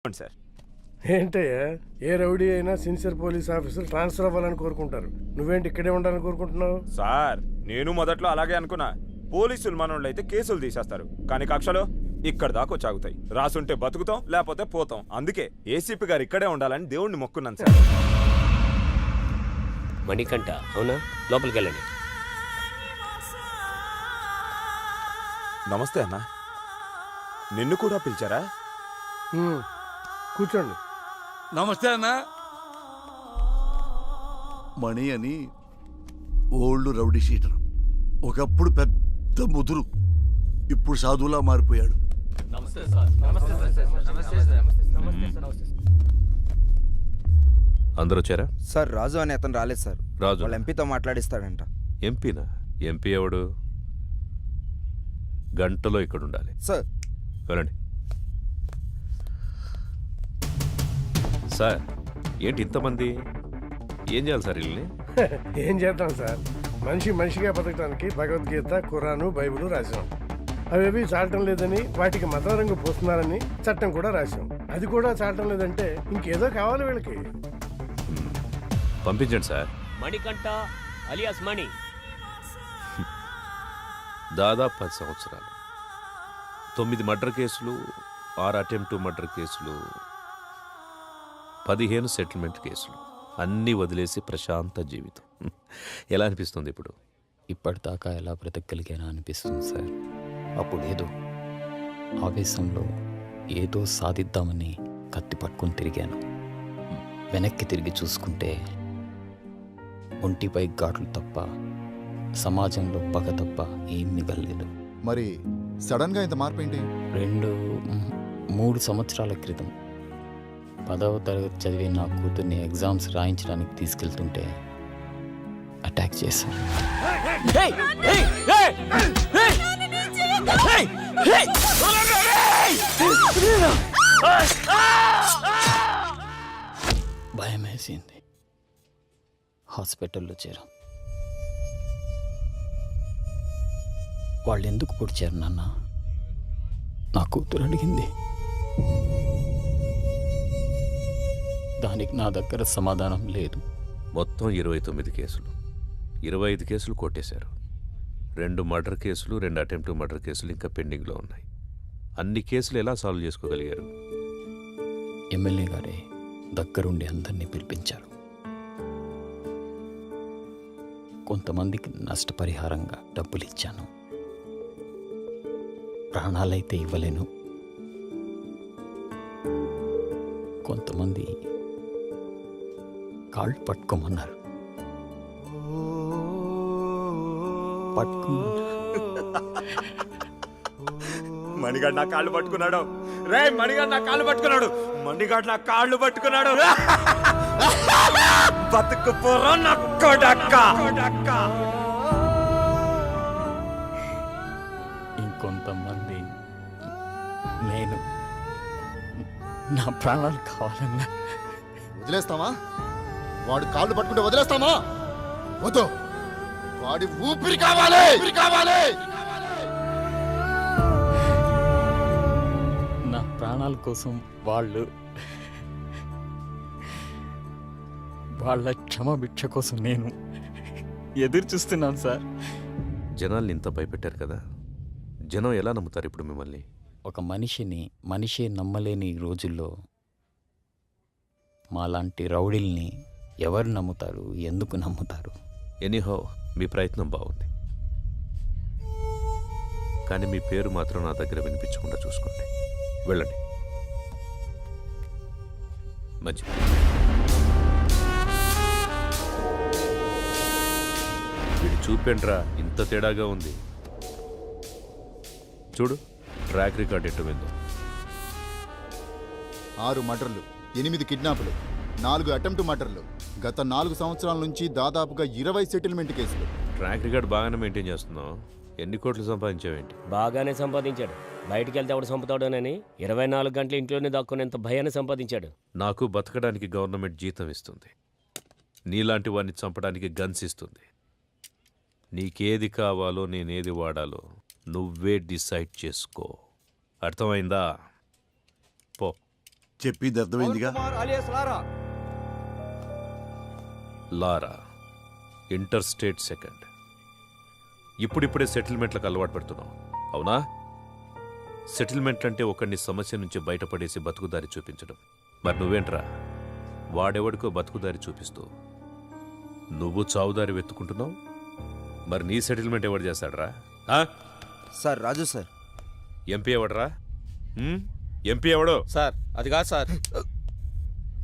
Sir ఏంటయ్యా, ఏ rowdy అయినా sincere police officer transfer అవ్వాలని కోరుకుంటారు. నువ్వేంటి ఇక్కడే ఉండాలని కోరుకుంటున్నావు? సార్ నేను మొదట్లో అలాగే అనుకున్నా. పోలీసులు మనోళ్ళు అయితే కేసులు తీసేస్తారు, కానీ కక్షలో ఇక్కడ దాకా వచ్చాగుతాయి. రాసుంటే బతుకుతాం, లేకపోతే పోతాం. అందుకే ఏసీపీ గారు ఇక్కడే ఉండాలని దేవుణ్ణి మొక్కున్నాను సార్. మణికంఠ అవునా? లోపలికి వెళ్ళండి. నమస్తే అన్న. నిన్ను కూడా పిలిచారా? కూర్చోండి. నమస్తే అన్న. మణి అని ఓల్డ్ రౌడీ షీటర్. ఒకప్పుడు పెద్ద ముదురు, ఇప్పుడు సాధువులా మారిపోయాడు. అందరూ వచ్చారా? సార్ రాజు అనే అతను రాలేదు సార్. రాజు వాళ్ళ ఎంపీతో మాట్లాడిస్తాడంట. ఎంపీనా? ఎంపీ ఎవడు? గంటలో ఇక్కడ ఉండాలి సార్. వెళ్ళండి. సార్ ఏంటి ఇంతమంది? ఏం చేయాలి సార్ వీళ్ళని? ఏం చేద్దాం సార్, మనిషి మనిషిగా బతకడానికి భగవద్గీత, ఖురాను, బైబిల్ రాశాం. అవేవి చాలటం లేదని వాటికి మతం రంగు పోస్తున్నారని చట్టం కూడా రాశాం. అది కూడా చాలటం లేదంటే ఇంకేదో కావాలి వీళ్ళకి. పంపించండి సార్. మణికంఠ అలియాస్ మణి. దాదాపు 10 సంవత్సరాలు, 9 మర్డర్ కేసులు, 6 అటెంప్ట్ మర్డర్ కేసులు, 15 సెటిల్మెంట్ కేసులు, అన్నీ వదిలేసి ప్రశాంత జీవితం. ఎలా అనిపిస్తుంది ఇప్పుడు? ఇప్పటిదాకా ఎలా బ్రతకగలిగానా అనిపిస్తుంది సార్. అప్పుడేదో ఆవేశంలో ఏదో సాధిద్దామని కత్తి పట్టుకుని తిరిగాను. వెనక్కి తిరిగి చూసుకుంటే ఒంటిపై ఘాట్లు తప్ప, సమాజంలో పగ తప్ప ఏం మిగలలేదు. మరి సడన్గా ఇంత మార్పు ఏంటి? 3 సంవత్సరాల క్రితం 10వ తరగతి చదివే నా కూతుర్ని ఎగ్జామ్స్ రాయించడానికి తీసుకెళ్తుంటే అటాక్ చేశాను. భయం వేసింది. హాస్పిటల్లో చేరాం. వాళ్ళు ఎందుకు పొడిచారు నాన్న? నా కూతురు అడిగింది. దానికి నా దగ్గర సమాధానం లేదు. మొత్తం 29 కేసులు, 25 కేసులు కొట్టేశారు. 2 మర్డర్ కేసులు, 2 అటెంప్ట్ మర్డర్ కేసులు ఇంకా పెండింగ్లో ఉన్నాయి. అన్ని కేసులు ఎలా సాల్వ్ చేసుకోగలిగారు? ఎమ్మెల్యే గారే దగ్గరుండి అందరినీ పిలిపించారు. కొంతమందికి నష్టపరిహారంగా డబ్బులు ఇచ్చాను. ప్రాణాలైతే ఇవ్వలేను. కొంతమంది కాళ్ళు పట్టుకోమన్నారు. మణిగాడు నా కాళ్ళు పట్టుకున్నాడు. రే మణిగాడు నా కాళ్ళు పట్టుకున్నాడు. మణిగాడు నా కాళ్ళు పట్టుకున్నాడు. బతుకు పోరా నా కొడక్క. ఇంకొంతమంది నేను నా ప్రాణాలు కావాలన్నా వదిలేస్తామా? వాడు కాళ్ళు పట్టుకుంటే వదిలేస్తామా? వద్దు, వాడి ఊపిరి కావాలి, ఊపిరి కావాలి. నా ప్రాణాల కోసం వాళ్ళ క్షమభిక్ష కోసం నేను ఎదురు చూస్తున్నాను సార్. జనాల్ని ఇంత భయపెట్టారు కదా, జనం ఎలా నమ్ముతారు ఇప్పుడు మిమ్మల్ని? ఒక మనిషే నమ్మలేని ఈ రోజుల్లో మాలాంటి రౌడీల్ని ఎవరు నమ్ముతారు? ఎందుకు నమ్ముతారు? ఎనీహో మీ ప్రయత్నం బాగుంది, కానీ మీ పేరు మాత్రం నా దగ్గర వినిపించకుండా చూసుకోండి. వెళ్ళండి. మంచిది. వీడు చూపెండ్రా, ఇంత తేడాగా ఉంది. చూడు ట్రాక్ రికార్డ్ ఎట్టు విందో. 6 మర్డర్లు, 8 కిడ్నాపులు, 4 అటెంప్ట్ మర్డర్లు, గత 4 సంవత్సరాల నుంచి దాదాపుగా 20 సెటిల్మెంట్ కేసులు. ట్రాక్ రికార్డ్ బాగానే మెయింటైన్ చేస్తున్నావు. ఎన్ని కోట్లు సంపాదించావేంటి? బాగానే సంపాదించాడు. బయటికి వెళ్తే ఎవడు చంపుతాడోనని 24 గంటలు ఇంట్లోనే దాక్కునేంత భయాన్ని సంపాదించాడు. నాకు బతకడానికి గవర్నమెంట్ జీతం ఇస్తుంది, నీలాంటి వాడిని చంపడానికి గన్స్ ఇస్తుంది. నీకేది కావాలో నేనేది వాడాలో నువ్వే డిసైడ్ చేసుకో. అర్థమైందా? పో. చెప్పింది అర్థమైందిగా. లారా ఇంటర్ స్టేట్ సెకండ్. ఇప్పుడిప్పుడే సెటిల్మెంట్లకు అలవాటు పెడుతున్నావు అవునా? సెటిల్మెంట్ అంటే ఒకడిని సమస్య నుంచి బయటపడేసి బతుకుదారి చూపించడం. మరి నువ్వేంట్రా వాడెవడికో బతుకుదారి చూపిస్తూ నువ్వు చావుదారి వెతుకుంటున్నావు. మరి నీ సెటిల్మెంట్ ఎవడు చేస్తాడరా? సార్ రాజు సార్. ఎంపీ ఎవడరా? ఎంపీ ఎవడో? సార్ అది కాదు సార్.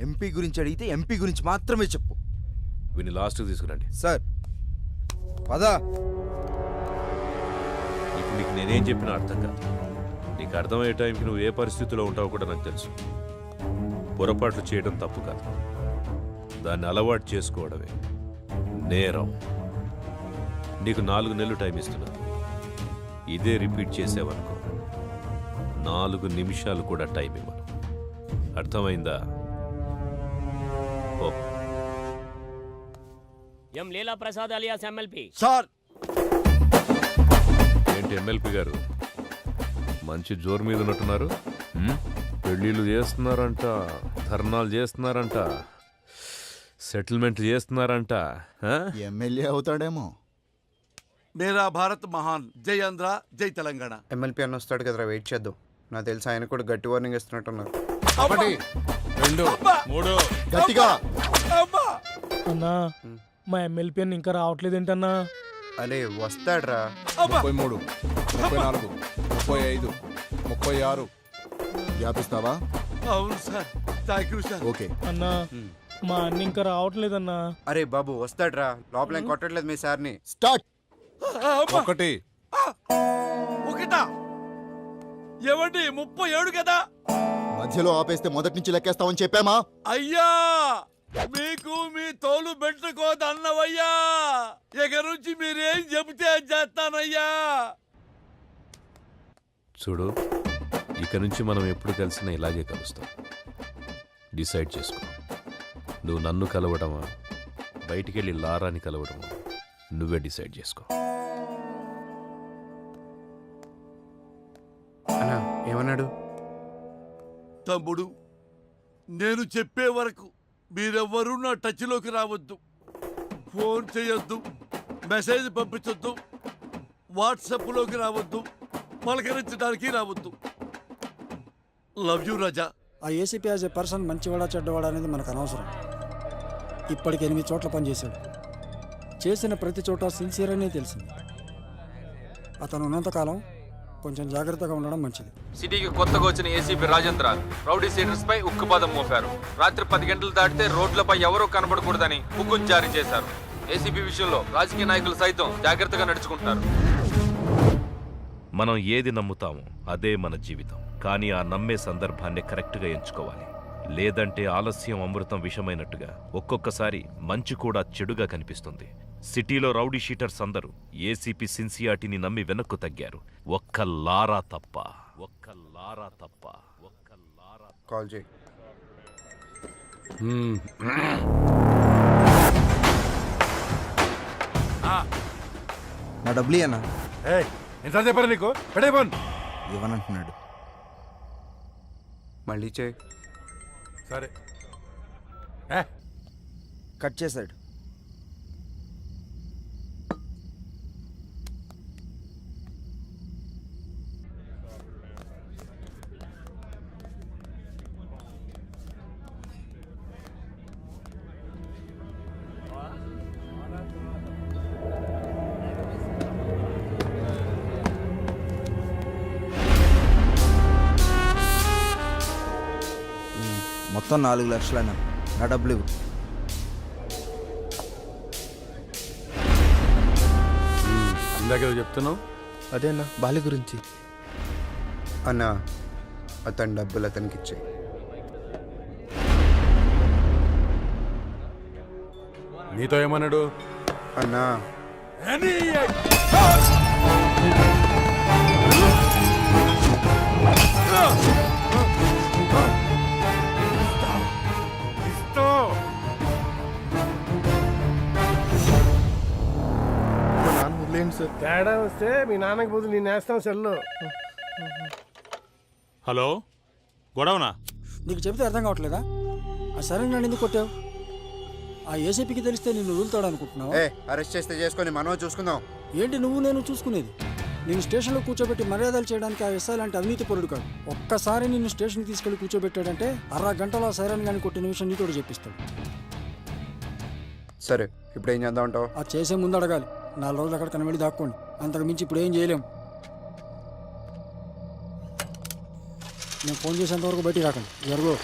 ఎంపీ గురించి అడిగితే ఎంపీ గురించి మాత్రమే చెప్పు. వీని లాస్ట్కి తీసుకురండి. సార్ పదా. ఇప్పుడు నీకు నేనేం చెప్పినా అర్థం కాదు. నీకు అర్థమయ్యే టైంకి నువ్వు ఏ పరిస్థితిలో ఉంటావో కూడా నాకు తెలుసు. పొరపాట్లు చేయడం తప్పు కాదు, దాన్ని అలవాటు చేసుకోవడమే నేరం. నీకు 4 నెలలు టైం ఇస్తున్నా. ఇదే రిపీట్ చేసావనుకో 4 నిమిషాలు కూడా టైం ఇవ్వను. అర్థమైందా? ఓ ఎం లీలా ప్రసాద్ అలియాస్ ఎమ్మెల్పీ. సార్ ఏంటి ఎమ్మెల్పీ గారు మంచి జోరు మీద ఉన్నట్టున్నారు? పెళ్ళిళ్ళు చేస్తున్నారంట, ధర్నాలు చేస్తున్నారంట, సెటిల్మెంట్ చేస్తున్నారంట. ఎమ్మెల్యే అవుతాడేమో. మేరా భారత్ మహాన్. జై ఆంధ్ర, జై తెలంగాణ. ఎమ్మెల్పీ అన్న వస్తాడు కదరా, వెయిట్ చేద్దాం. నాకు తెలిసి ఆయన కూడా గట్టి వార్నింగ్ ఇస్తున్నట్టున్నారు. 1 2 3 గట్టిగా అన్నా మా ఎమ్మెల్పీ అని ఇంకా రావట్లేదేంటన్నా? అరే వస్తాడ్రా. 33 34 35 36. వ్యాపిస్తావా? అవును sir, thank you sir. Okay. అన్నా మా అన్న ఇంకా రావట్లేదన్నా. అరే బాబు వస్తాడ్రా, లోపల ఏం కొట్టట్లేదు మీ సార్ని. స్టార్ట్. 1 ఒకటా? ఏమండి 37 కదా? మధ్యలో ఆపేస్తే మొదటి నుంచి లెక్కేస్తామని చెప్పామా? అయ్యా మీకు మీ తోలు పెట్టుకోదన్నవయ్యా. ఇక నుంచి మీరేం చెబితే అది చేస్తానయ్యా. చూడు, ఇక నుంచి మనం ఎప్పుడు కలిసినా ఇలాగే కలుస్తాం. డిసైడ్ చేసుకో. నువ్వు నన్ను కలవడమా, బయటికెళ్ళి లారాని కలవడమా, నువ్వే డిసైడ్ చేసుకో. అన్నా ఏమన్నాడు? తమ్ముడు, నేను చెప్పే వరకు మీరెవ్వరూ నా టచ్లోకి రావద్దు. ఫోన్ చేయొద్దు, మెసేజ్ పంపించొద్దు, వాట్సాప్లోకి రావద్దు, పలకరించడానికి రావద్దు. లవ్ యూ రాజా. ఆ ఏసీపీ యాజ్ ఏ పర్సన్ మంచివాడా చెడ్డవాడా అనేది మనకు అనవసరం. ఇప్పటికి 8 చోట్ల పనిచేశాడు. చేసిన ప్రతి చోట సిన్సియర్ అనే తెలిసింది. అతను ఉన్నంతకాలం కొంచెం జాగ్రత్తగా ఉండడం మంచిది. సిటీకి కొత్తగా వచ్చిన ఏసీపీ రాజేంద్ర రౌడీ సీడర్స్ పై ఉక్కుపాదం మోపారు. రాత్రి 10 గంటలు దాటితే రోడ్లపై ఎవరూ కనబడకూడదని హుకుం జారీ చేశారు. ఏసీపీ విషయంలో రాజకీయ నాయకులు సైతం జాగ్రత్తగా నడుచుకుంటారు. మనం ఏది నమ్ముతామో అదే మన జీవితం. కానీ ఆ నమ్మే సందర్భాన్ని కరెక్ట్గా ఎంచుకోవాలి. లేదంటే ఆలస్యం అమృతం విషమైనట్టుగా ఒక్కొక్కసారి మంచి కూడా చెడుగా కనిపిస్తుంది. సిటీలో రౌడీ షీటర్స్ అందరూ ఏసీపీ సిన్సియారిటీని నమ్మి వెనక్కు తగ్గారు. ఒక్క లారా తప్ప. కాల్ చేయి. నా డబ్బులు అన్నా ఎంత చెప్పారు నీకు? పెడే ఫోన్. ఇవ్వనంటున్నాడు. మళ్ళీ చేయి. సరే. కట్ చేశాడు. మొత్తం 4 లక్షలన్నా. నా డబ్బులు ఇవ్వు. ఇందాక చెప్తున్నావు. అదేనా బాలి గురించి. అన్నా అతని డబ్బులు అతనికి ఇచ్చాయి. నీతో ఏమన్నాడు? అన్నా తేడా వస్తే మీ నాన్నకి బదులు నేను వేస్తాం సెల్లో. హలో, గొడవనా? నీకు చెబితే అర్థం కావట్లేదా? ఆ సరే నన్ను ఎందుకు కొట్టావు? ఆ ఏసీపీకి తెలిస్తే నిన్ను వదులుతాడు అనుకుంటున్నావు? అరెస్ట్ చేస్తే చేసుకొని మనం చూసుకుందాం. ఏంటి నువ్వు నేను చూసుకునేది? నేను స్టేషన్లో కూర్చోబెట్టి మర్యాదలు చేయడానికి ఆ ఎస్ఐ లాంటి అవినీతి పరుడు కాదు. ఒక్కసారి నిన్ను స్టేషన్కి తీసుకెళ్లి కూర్చోబెట్టాడంటే అరగంటలో సైరన్ గాని కొట్టిన విషయం నీతోడు చెప్పిస్తాడు. సరే ఇప్పుడు ఏం చేద్దాం అంటావు? ఆ చేసే ముందు అడగాలి. 4 రోజులు అక్కడ కనబడి దాక్కోండి. అంతకు మించి ఇప్పుడు ఏం చేయలేం. నేను ఫోన్ చేసేంత వరకు బయటికి రాకండి. జరుగు.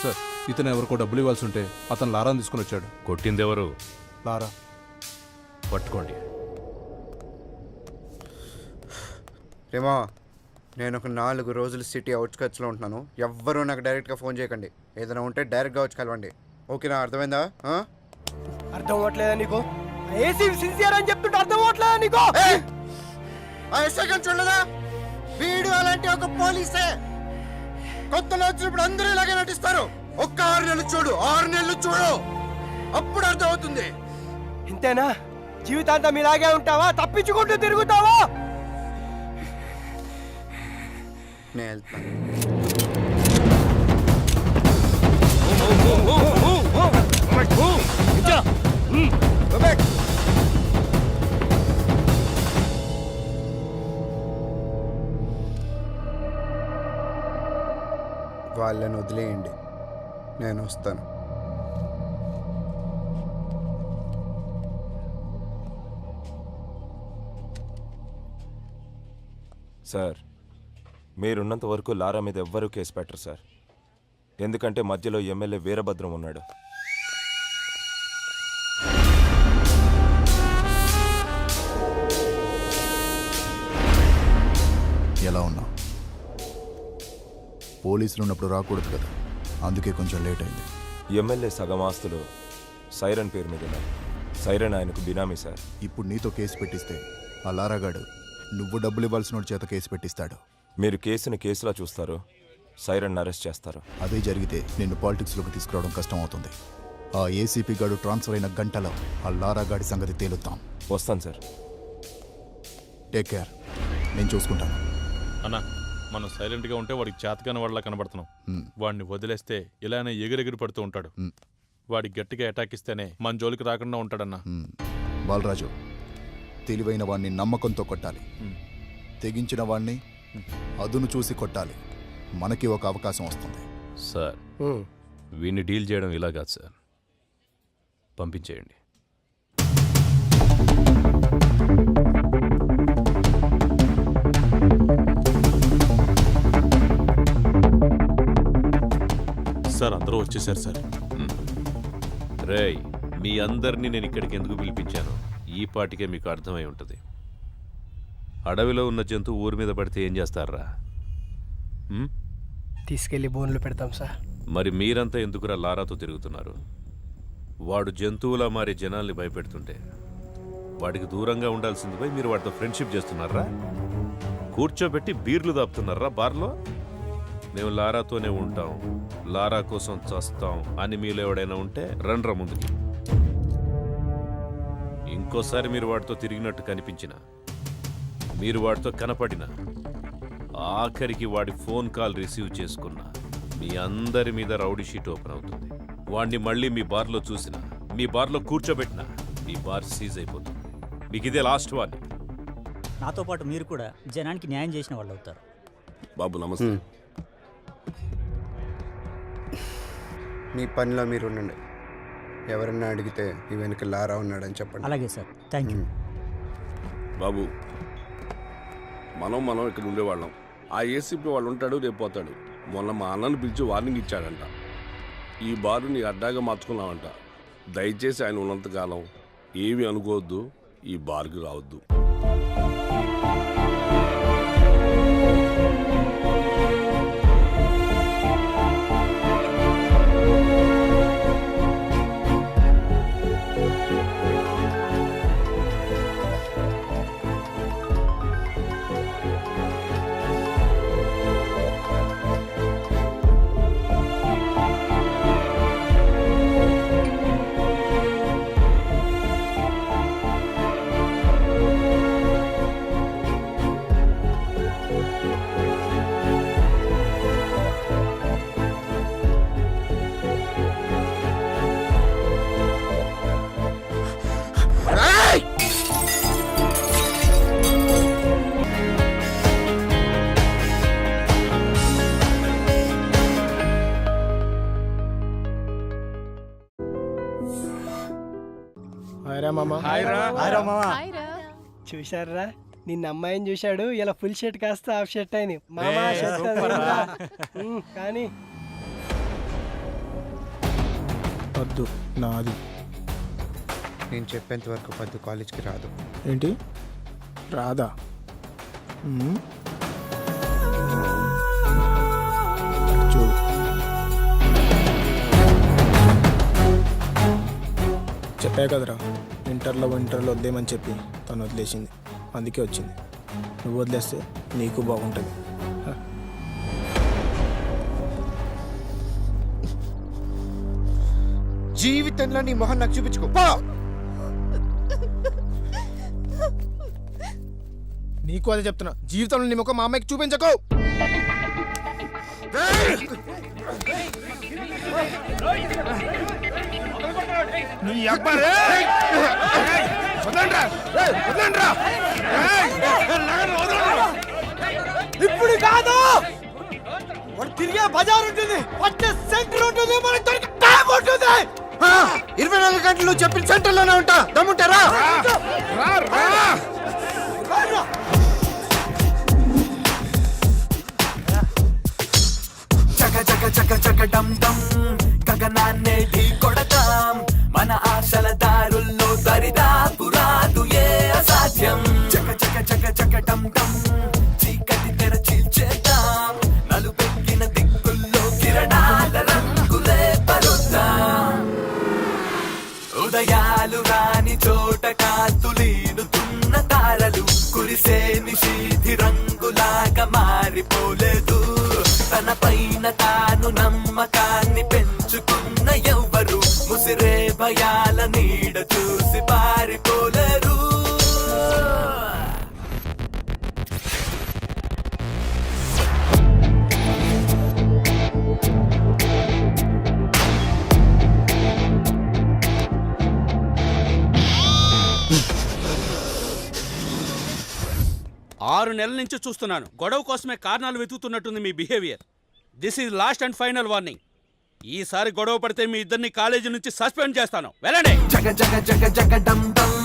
సార్ ఇతను ఎవరికో డబ్బులు ఇవ్వాల్సి ఉంటే అతను లారాని తీసుకుని వచ్చాడు. కొట్టిందెవరు? లారా. పట్టుకోండి. రేమా, నేను ఒక 4 రోజులు సిటీ అవుట్స్కట్స్లో ఉంటున్నాను. ఎవ్వరూ నాకు డైరెక్ట్గా ఫోన్ చేయకండి. ఏదైనా ఉంటే డైరెక్ట్గా వచ్చి కలవండి. ఓకేనా? అర్థమైందా? అర్థం అవ్వట్లేదా నీకు? ఏసీ సిన్సియర్ అని చెప్తుంటే అర్థం అవ్వట్లేదా నీకు? చూడలేదా? వీడు అలాంటి ఒక పోలీసే. కొత్తలో వచ్చినప్పుడు అందరూ ఇలాగే నటిస్తారు. ఒక్క 6 నెలలు చూడు, 6 నెలలు చూడు, అప్పుడు అర్థం అవుతుంది. ఇంతేనా? జీవితాంతం ఇలాగే ఉంటావా? తప్పించుకుంటూ తిరుగుతావా? నేను వెళ్తాను. వాళ్ళని వదిలేయండి, నేను వస్తాను. సార్, మీరున్నంత వరకు లారా మీద ఎవ్వరూ కేసు పెట్టరు సార్. ఎందుకంటే మధ్యలో ఎమ్మెల్యే వీరభద్రం ఉన్నాడు. ఎలా ఉన్నా? పోలీసులు ఉన్నప్పుడు రాకూడదు కదా, అందుకే కొంచెం లేట్ అయింది. ఎమ్మెల్యే సగం ఆస్తులు సైరన్ పేరు మీద ఉన్నాయి. సైరన్ ఆయనకు బినామీ సార్. ఇప్పుడు నీతో కేసు పెట్టిస్తే ఆ లారాగాడు నువ్వు డబ్బులు ఇవ్వాల్సిన చేత కేసు పెట్టిస్తాడు. మీరు కేసుని కేసులా చూస్తారు, సైరన్ అరెస్ట్ చేస్తారు. అదే జరిగితే నిన్ను పాలిటిక్స్లోకి తీసుకురావడం కష్టం అవుతుంది. ఆ ఏసీపీ గాడు ట్రాన్స్ఫర్ అయిన గంటలో ఆ లారాగాడి సంగతి తేలుతాం. వస్తాను సార్. టేక్ కేర్, నేను చూసుకుంటాను. అన్నా, మనం సైలెంట్గా ఉంటే వాడికి చేతకాని వాళ్ళ కనబడుతున్నాం. వాడిని వదిలేస్తే ఇలానే ఎగిరెగిరి పడుతూ ఉంటాడు. వాడికి గట్టిగా అటాక్ ఇస్తేనే మన జోలికి రాకుండా ఉంటాడన్నా. బాలరాజు, తెలివైన వాడిని నమ్మకంతో కొట్టాలి, తెగించిన వాడిని అదును చూసి కొట్టాలి. మనకి ఒక అవకాశం వస్తుంది. సార్, వీడిని డీల్ చేయడం ఇలా కాదు సార్. పంపించేయండి. సార్ అందరూ వచ్చేసారు సార్. రేయ్, మీ అందరినీ నేను ఇక్కడికి ఎందుకు పిలిపించాను ఈ పాటికే మీకు అర్థమై ఉంటుంది. అడవిలో ఉన్న జంతువు ఊరి మీద పడితే ఏం చేస్తారా? తీసుకెళ్లి బోన్లు పెడతాం సార్. మరి మీరంతా ఎందుకురా లారాతో తిరుగుతున్నారు? వాడు జంతువులా మారి జనాల్ని భయపెడుతుంటే వాడికి దూరంగా ఉండాల్సింది పోయి మీరు వాడితో ఫ్రెండ్షిప్ చేస్తున్నారా? కూర్చోబెట్టి బీర్లు దాపుతున్నారా బార్లో? మేము లారాతోనే ఉంటాం, లారా కోసం చస్తాం అని మీలో ఎవడైనా ఉంటే రండ్రా ముందుకి. ఇంకోసారి మీరు వాడితో తిరిగినట్టు కనిపించినా, మీరు వాడితో కనపడినా, ఆఖరికి వాడి ఫోన్ కాల్ రిసీవ్ చేసుకున్నా మీ అందరి మీద రౌడీ షీట్ ఓపెన్ అవుతుంది. వాడిని మళ్ళీ మీ బార్లో చూసినా, మీ బార్లో కూర్చోబెట్టినా మీ బార్ సీజ్ అయిపోతుంది. మీకు ఇదే లాస్ట్ వార్నింగ్. నాతో పాటు మీరు కూడా జనానికి న్యాయం చేసిన వాళ్ళు అవుతారు. బాబు నమస్తే. మీ పనిలో మీరు ఉండండి. ఎవరన్నా అడిగితే ఈ వెనుక లారా ఉన్నాడని చెప్పండి. అలాగే సార్, థ్యాంక్ యూ. బాబు, మనం ఇక్కడ ఉండేవాళ్ళం. ఆ ఏసీపీ వాళ్ళు ఉంటాడు, రేపు పోతాడు. మొన్న మా అన్నను పిలిచి వార్నింగ్ ఇచ్చాడంట. ఈ బారు నీ అడ్డాగా మార్చుకున్నావంట. దయచేసి ఆయన ఉన్నంతకాలం ఏమీ అనుకోవద్దు, ఈ బార్కి రావద్దు. చూశారా నిన్న అమ్మాయిని చూశాడు ఇలా ఫుల్ షర్ట్ కాస్త హాఫ్ షర్ట్ అయింది మామా షర్ట్ కానీ వద్దు నాది. నేను చెప్పేంత వరకు పద్దు కాలేజ్కి రాదు. ఏంటి రాదా చూడు చెప్పా కదరా ఇంటర్లో వద్దేమని చెప్పి తను వదిలేసింది. అందుకే వచ్చింది. నువ్వు వదిలేస్తే నీకు బాగుంటుంది. జీవితంలో నీ మొహం నాకు చూపించుకో. నీకు అదే చెప్తున్నా, జీవితంలో నీ ముఖం మా అమ్మాయికి చూపించకు. ఇప్పుడు కాదు, వాడు తిరిగే బజార్ ఉంటుంది, వచ్చే సెంటర్ ఉంటుంది, మనకి దొరికే ట్యాబ్ ఉంటుంది. 24 గంటలు చెప్పిన సెంటర్లోనే ఉంటా. దమ్ముంటారా? చక చక చక చక డమ్ డమ్ గగనాన్నే ఢీ కొడతాం. మన ఆశల దారుల్లో దరిదాపు రాదు ఏ అసాధ్యం. చక చక చక చక డమ్ డమ్ చీకటి తెర చీల్చేద్దాం. నలుపెక్కిన దిక్కుల్లో కిరణాల రంగులే పరుద్దాం. ఉదయాలు రాని చోట కాతులీనుతున్న తారలు కురిసే నిషీధి రంగులాగా మారిపోలేదు. తన పైన తాను నమ్మకాన్ని పెంచుకున్న ఎవ్వరు ముసిరే భయాల నీడ చూసి పారిపోలేరు. ఆరు నెలల నుంచి చూస్తున్నాను. గొడవ కోసమే కారణాలు వెతుకుతున్నట్టుంది మీ behaviour. This is last and final warning. ఈసారి గొడవ పడితే మీ ఇద్దరిని కాలేజీ నుంచి సస్పెండ్ చేస్తాను. వెళ్ళండి. జగ జగ జగ జగ డమ్ డమ్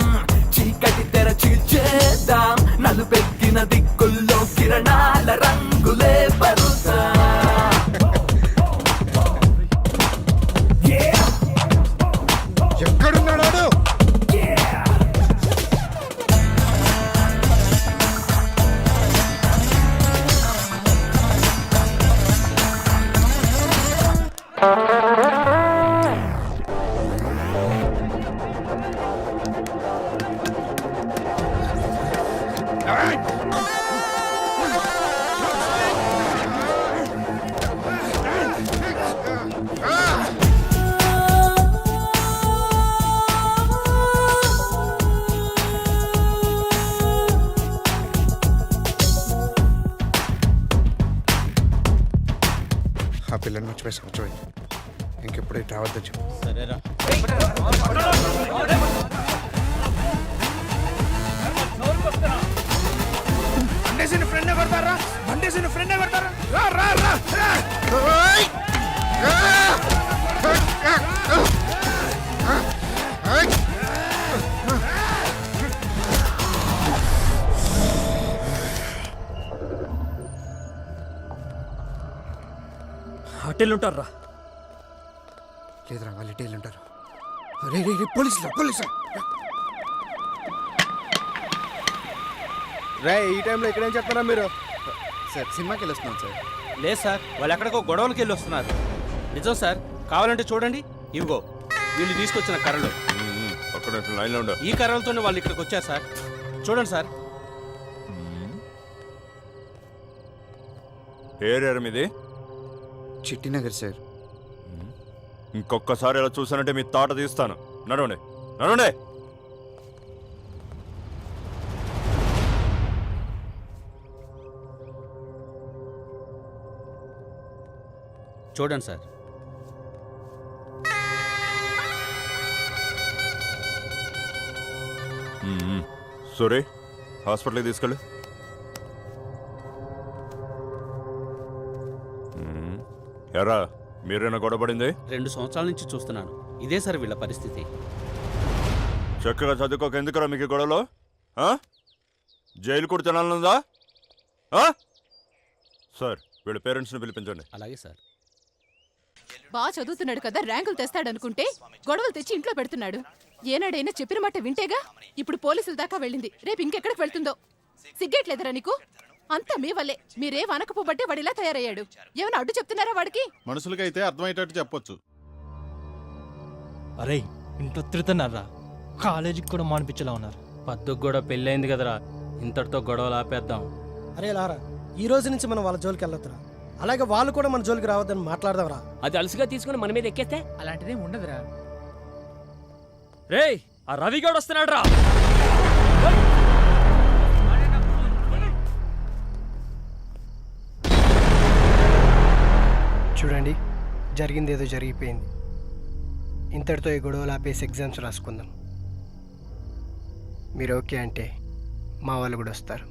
చీకటి తెర చీల్చేద్దాం. నలుపెక్కిన దిక్కుల్లో కిరణాల రంగులే పరుద్దాం. ఎక్కడున్నాడు? ఆ పిల్లని మర్చిపోయి ఇంకెప్పుడు రావద్దని చెప్పు. సరేరా. బండేసిన ఫ్రెండ్ కొడతారా? బండేసిన ఫ్రెండ్ కొడతారా? రా రా రా. హోటల్ ఉంటారా? లేదురా, వాళ్ళు ఇటేళ్ళు ఉంటారు. రే రే రే, పోలీసులు పోలీసులు. రే, ఈ టైంలో ఇక్కడేం చెప్తారా మీరు? సార్, సినిమాకి వెళ్ళి వస్తున్నాం సార్. లేదు సార్, వాళ్ళు ఎక్కడికో గొడవలకి వెళ్ళి వస్తున్నారు. నిజం సార్, కావాలంటే చూడండి. ఇవిగో వీళ్ళు తీసుకొచ్చిన కర్రలు. ఈ కర్రలతోనే వాళ్ళు ఇక్కడికి వచ్చారు సార్. చూడండి సార్. మీది చిట్టినగర్ సార్. ఇంకొకసారి ఇలా చూసానంటే మీ తాట తీస్తాను. నడవండి నడవండి. చూడండి సార్. సరే, హాస్పిటల్కి తీసుకెళ్ళు. ఎరా మీరేనా గొడవపడింది? 2 సంవత్సరాల నుంచి చూస్తున్నాను. ఇదే సార్ వీళ్ళ పరిస్థితి. చక్కగా చదువుకోక ఎందుకురా మీకు గొడవలో? జైలు కూడా తినాలనుందా? సార్ వీళ్ళ పేరెంట్స్ని పిలిపించండి. అలాగే సార్. బాగా చదువుతున్నాడు కదా, ర్యాంకులు తెస్తాడనుకుంటే గొడవలు తెచ్చి ఇంట్లో పెడుతున్నాడు. ఏనాడైనా చెప్పిన మాట వింటేగా. ఇప్పుడు పోలీసుల దాకా వెళ్ళింది, రేపు ఇంకెక్కడికి వెళ్తుందో. సిగ్గేట్లేదరా నీకు? అంతా మీ వల్లే. మీరే వనకపోబట్టే వాడిలా తయారయ్యాడు. ఏమైనా అడ్డు చెప్తున్నారా వాడికి? మనుషులకైతే అర్థమయ్యేటట్టు చెప్పొచ్చు. అరే ఇంట్లో తిడుతున్నారా, కాలేజీకి కూడా మానిపించేలా ఉన్నారు. పద్దుకు కూడా పెళ్ళైంది కదరా, ఇంతటితో గొడవలు ఆపేద్దాం. అరే లారా, ఈ రోజు నుంచి మనం వాళ్ళ జోలికి వెళ్ళొద్దురా. అలాగే వాళ్ళు కూడా మన జోలికి రావద్దని మాట్లాడదాంరా. అది అలసిగా తీసుకుని మన మీద ఎక్కేస్తే అలాంటిదే ఉండదురా. రేయ్ ఆ రవిగౌడ్ వస్తున్నాడు రా. చూడండి, జరిగింది ఏదో జరిగిపోయింది. ఇంతటితో ఈ గొడవలు ఆపేసి ఎగ్జామ్స్ రాసుకుందాం. మీరు ఓకే అంటే మా వాళ్ళు కూడా వస్తారు.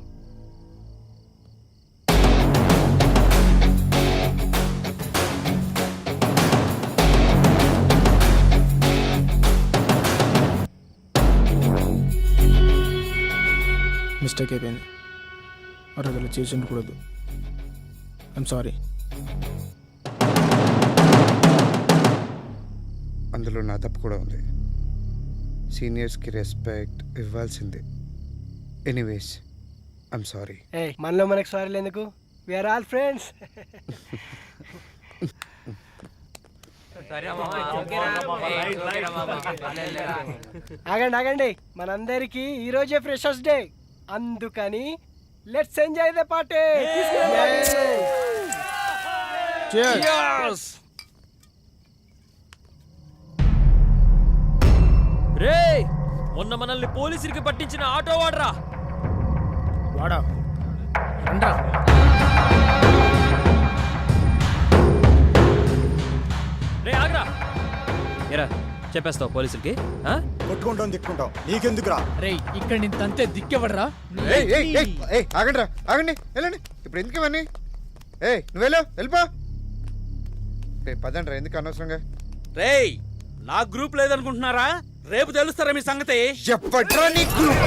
మిస్టేక్ అయిపోయింది. అరగలు చేసి ఉండకూడదు. I'm sorry. అందులో నా తప్పు కూడా ఉంది. సీనియర్స్కి రెస్పెక్ట్ ఇవ్వాల్సిందే. Anyways I'm sorry. మనలో మనకి సారీ ఎందుకు? We are all friends. ఆగండి ఆగండి, మనందరికీ ఈరోజే ఫ్రెషర్స్ డే. అందుకని లెట్స్ ఎంజాయ్ ద పార్టీ. రేయ్ మొన్న మనల్ని పోలీసులకి పట్టించిన ఆటో వాడరా. వాడా రండ్రా. రే ఆగ్రా. ఏరా చెప్పేస్తావు పోలీసులకి? కొట్టుకుంటాం తిట్టుకుంటాం, నీకెందుకురా? రే ఇక్కడ నేను తంతే దిక్కెవడరా? ఆగండి రా, ఆగండి, వెళ్ళండి. ఇప్పుడు ఎందుకు ఇవన్నీ? నువ్వు వెళ్ళిపో. పదండి రా, ఎందుకు అనవసరంగా? రేయ్ నా గ్రూప్ లేదనుకుంటున్నారా? రేపు తెలుస్తారా మీ సంగతి? చెప్పట్రా నీ గ్రూప్.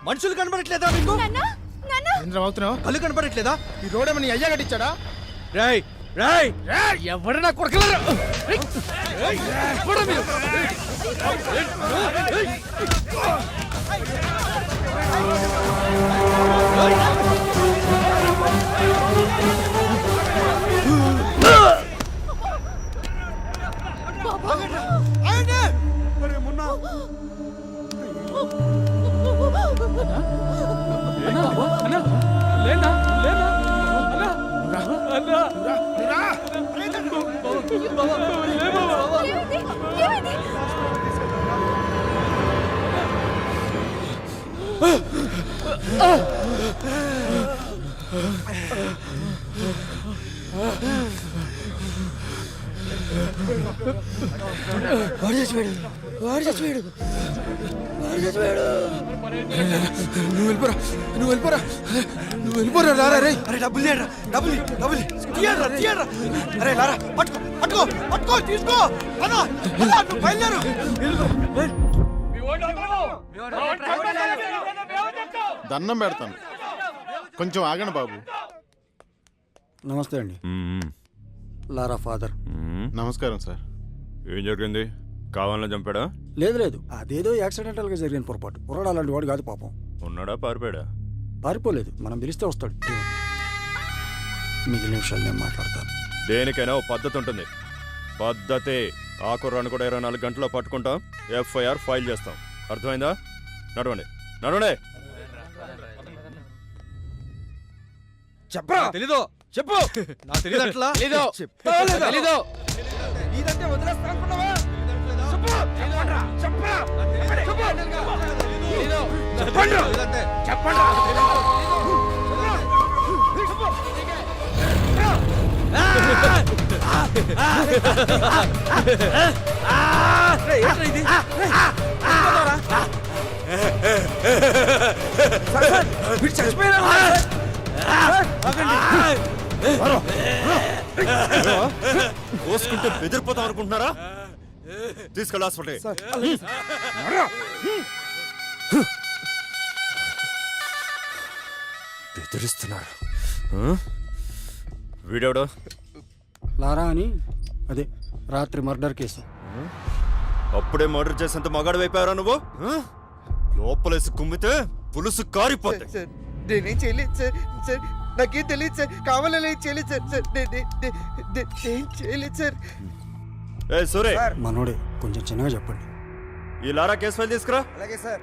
మనుషులు కనబడట్లేదా మీకు? కళ్ళు కనబడట్లేదా? ఈ రోడ్ ఏమని అయ్యా కట్టించాడా? రేయ్ రేయ్ ఎవడన్నా కొడకలరా? నువ్వు వెళ్ళిపోరా లారా. రే అరే డబ్బులు లేరా, డబ్బులు డబ్బులు తీయరా తీయరా. అరే లారా, పట్టుకో పట్టుకో పట్టుకో, తీసుకో. అన్నా నువ్వు బయలుదేరు. దండం పెడతాను, కొంచెం ఆగండి బాబు. నమస్తే అండి. లారా ఫాదర్. నమస్కారం సార్. ఏం జరిగింది? కావాలని చంపాడా? లేదు లేదు, అదేదో యాక్సిడెంటల్ గా జరిగిన పొరపాటు. కుర్రాడు అలాంటి వాడు కాదు పాపం. ఉన్నాడా పారిపోయాడా? పారిపోలేదు, మనం పిలిస్తే వస్తాడు. మిగిలిన నిమిషాలు నేను మాట్లాడతాను. దేనికైనా ఓ పద్ధతి ఉంటుంది. పద్ధతి. ఆ కుర్రాన్ని కూడా 24 గంటల్లో పట్టుకుంటాం, ఎఫ్ఐఆర్ ఫైల్ చేస్తాం. అర్థమైందా? నడవండి నడవండి. చెప్పరా? తెలీదు. చెప్పు. నాకు తెలియదు అట్లా. తెలీదు. ఇదంటే వదిలేస్తా అనుకున్నావా? చెప్పు. చెప్పరా? చెప్పరా? చెప్పు. కోసుకుంటే బెదిరిపోతాం అనుకుంటున్నారా? తీసుకెళ్ళి హాస్పిటల్. బెదిరిస్తున్నారు. వీడెవడో? లారా అని అదే రాత్రి మర్డర్ కేసు. అప్పుడే మర్డర్ చేసేంత మగాడు అయిపోయారా నువ్వు? లోపలేసి కుమ్మితే పులుసు కారిపోతాయి. సార్ నేనేం చేయలేదు సార్. సార్ నాకేం తెలియదు సార్. కావాలని చేయలేదు సార్. సార్ నేను చేయలేదు సార్. ఏ సూరే, మనోడే, కొంచెం చిన్నగా చెప్పండి. ఈ లారా కేసు ఫైల్ తీసుకురా. అలాగే సార్.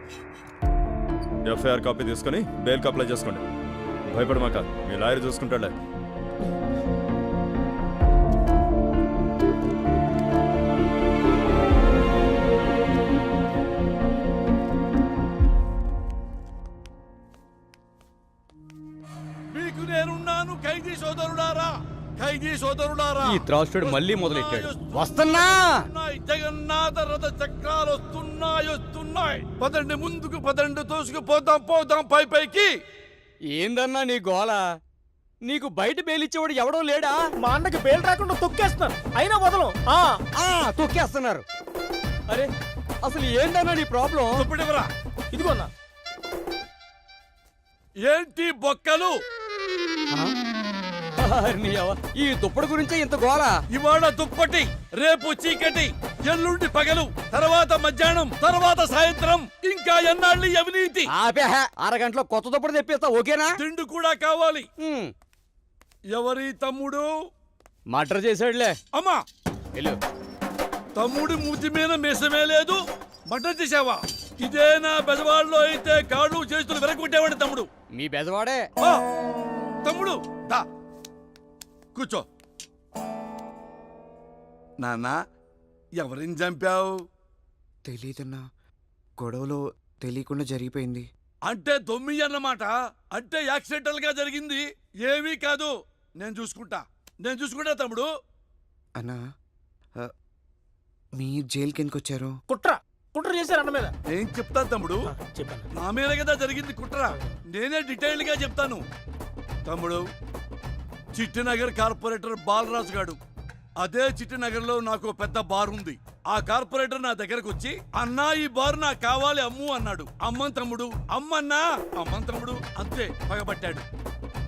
ఎఫ్ఐఆర్ కాపీ తీసుకొని బెయిల్కి అప్లై చేసుకోండి. భయపడమాక, మీ లాయర్ చూసుకుంటాడులే. మీకు నేనున్నాను ఖైదీ సోదరుడారా, ఖైదీ సోదరుడారా. ఈ త్రాసుడు మళ్ళీ మొదలెట్టాడు. వస్తున్నా. జగన్నాథ రథ చక్రాలు వస్తున్నాయి. పదండి ముందుకు, పదండి పోదాం పైకి. ఏందన్నా నీ గోల? నీకు బయట బెయిలిచ్చేవాడు ఎవడో లేడా? మా అన్నకి బెయిల్ రాకుండా తొక్కేస్తున్నారు, అయినా వదలం. తొక్కేస్తున్నారు. అరే అసలు ఏందన్నా నీ ప్రాబ్లం? ఇప్పుడివరా ఇదిగో అన్న. ఏంటి బొక్కలు? ఈ దుప్పటి గురించే ఇంత గోల. ఇవాళ దుప్పటి, రేపు చీకటి, ఎల్లుండి పగలు, తర్వాత మధ్యాహ్నం, తర్వాత సాయంత్రం, ఇంకా ఎన్నాళ్ళు ఈ అవినీతి? అరగంటలో కొత్త దుప్పటి తెప్పిస్తా, ఓకేనా? తిండి కూడా కావాలి. ఎవరి తమ్ముడు? మర్డర్ చేశాడులే. అమ్మా వెళ్ళు. తమ్ముడి మూతి మీద మీసమే లేదు, మర్డర్ చేసావా? ఇదే నా బెజవాడలో అయితే కాళ్ళు చేతులు వెరగొట్టేవాడి తమ్ముడు. మీ బెజవాడే. తమ్ముడు దా కూర్చో. నాన్న, ఎవరిని చంపావు? తెలీదన్నా, గొడవలో తెలియకుండా జరిగిపోయింది. అంటే దొమ్మి అన్నమాట. అంటే యాక్సిడెంటల్ గా జరిగింది, ఏమీ కాదు. నేను చూసుకుంటా తమ్ముడు. అన్నా మీ జైలుకి ఎందుకు వచ్చారు? కుట్ర చేశారు అన్న మీద. ఏం చెప్తాను తమ్ముడు, నా మీద కదా జరిగింది కుట్ర. నేనే డీటెయిల్డ్ గా చెప్తాను తమ్ముడు. చిట్టినగర్ కార్పొరేటర్ బాలరాజు గాడు, అదే చిట్టినగర్ లో నాకు పెద్ద బార్ ఉంది. ఆ కార్పొరేటర్ నా దగ్గరకు వచ్చి, అన్నా ఈ బార్ నాకు కావాలి అమ్ము అన్నాడు. అమ్మన్ తమ్ముడు, అమ్మన్నా అమ్మన్ తమ్ముడు, అంతే పగబట్టాడు.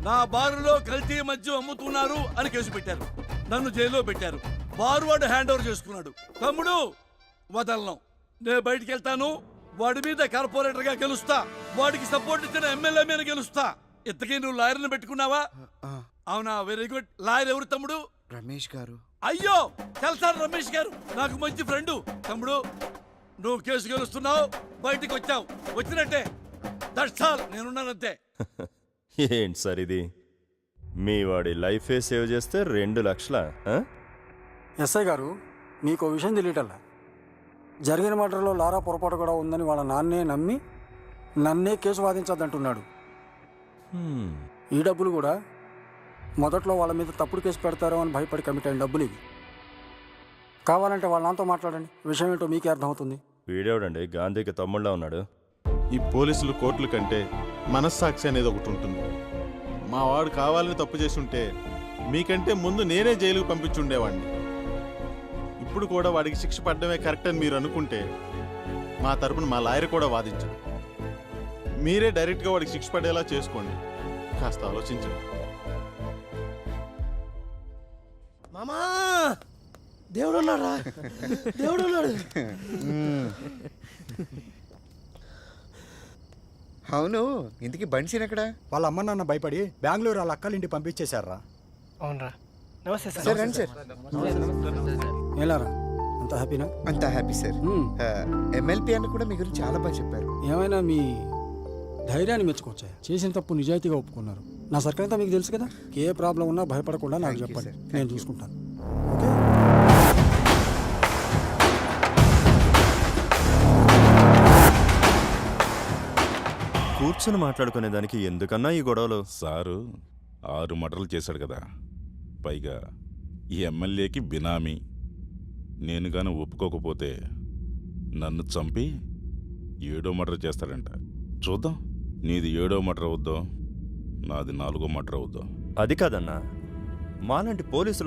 నా బారులో కల్తీ మద్యం అమ్ముతున్నారు అని కేసు పెట్టారు. నన్ను జైల్లో పెట్టారు. బారు వాడు హ్యాండ్ ఓవర్ చేసుకున్నాడు. తమ్ముడు వదలను, నేను బయటికి వెళ్తాను. వాడి మీద కార్పొరేటర్ గా గెలుస్తా, వాడికి సపోర్ట్ ఇచ్చిన ఎమ్మెల్యే మీద గెలుస్తా. ఇంతకీ నువ్వు లాయర్ని పెట్టుకున్నావా? అవునా, వెరీ గుడ్. లాయర్ ఎవరు తమ్ముడు? రమేష్ గారు. అయ్యో తెలుసా రమేష్ గారు, నాకు మంచి ఫ్రెండు. తమ్ముడు నువ్వు కేసు గెలుస్తున్నావు, బయటికి వచ్చావు, వచ్చినట్టే. దట్స్ ఆల్, నేనున్నానంతే. ఏంటి సార్ ఇది? మీ వాడి లైఫే సేవ్ చేస్తే 2 లక్షల? ఎస్ఐ గారు, మీకు విషయం తెలియటల్లా. జరిగిన మర్డర్లో లారా పొరపాటు కూడా ఉందని వాళ్ళ నాన్నే నమ్మి నన్నే కేసు వాదించద్దంటున్నాడు. ఈ డబ్బులు కూడా మొదట్లో వాళ్ళ మీద తప్పుడు కేసు పెడతారో అని భయపడి కమిట్ అయిన డబ్బులు ఇవి. కావాలంటే వాళ్ళ నాన్నతో మాట్లాడండి, విషయం ఏంటో మీకే అర్థమవుతుంది. వీడేవడండి గాంధీకి తమ్ముళ్ళ ఉన్నాడు. ఈ పోలీసులు కోర్టుల కంటే మనస్సాక్షి అనేది ఒకటి ఉంటుంది. మా వాడు కావాలని తప్పు చేసి ఉంటే మీకంటే ముందు నేనే జైలుకు పంపించి ఉండేవాడిని. ఇప్పుడు కూడా వాడికి శిక్ష పడడమే కరెక్ట్ అని మీరు అనుకుంటే మా తరపున మా లాయర్ కూడా వాదించండి. మీరే డైరెక్ట్గా వాడికి శిక్ష పడేలా చేసుకోండి. కాస్త ఆలోచించండి. మామా, దేవుడు ఉన్నాడా? దేవుడు ఉన్నాడు. అవును, ఇంతకీ బన్సీన్ ఎక్కడ? వాళ్ళ అమ్మ నాన్న భయపడి బెంగళూరు వాళ్ళ అక్కల ఇంటికి పంపించేశారా? అవునరా. నమస్తే సార్. సార్ రండి సార్. ఏలారా, అంత హ్యాపీనా? అంత హ్యాపీ సార్. ఎమ్మెల్పీ అన్న కూడా మీ గురించి చాలా బాగా చెప్పారు. ఏమైనా మీ ధైర్యాన్ని మెచ్చుకోవచ్చా? చేసిన తప్పు నిజాయితీగా ఒప్పుకున్నారు. నా సర్కిల్ అంతా మీకు తెలుసు కదా. ఏ ప్రాబ్లం ఉన్నా భయపడకుండా నాకు చెప్పండి, నేను చూసుకుంటాను. ఓకే. కూర్చొని మాట్లాడుకునే దానికి ఎందుకన్నా ఈ గొడవలు? సారు 6 మర్డర్లు చేశాడు కదా, పైగా ఈ ఎమ్మెల్యేకి బినామీ. నేను గాని ఒప్పుకోకపోతే నన్ను చంపి 7వ మర్డర్ చేస్తాడంట. చూద్దాం, నీది 7వ మర్డర్ అవుద్దో, నాది 4వ మర్డర్ అవుద్దో. అది కాదన్నా, మాలాంటి పోలీసులు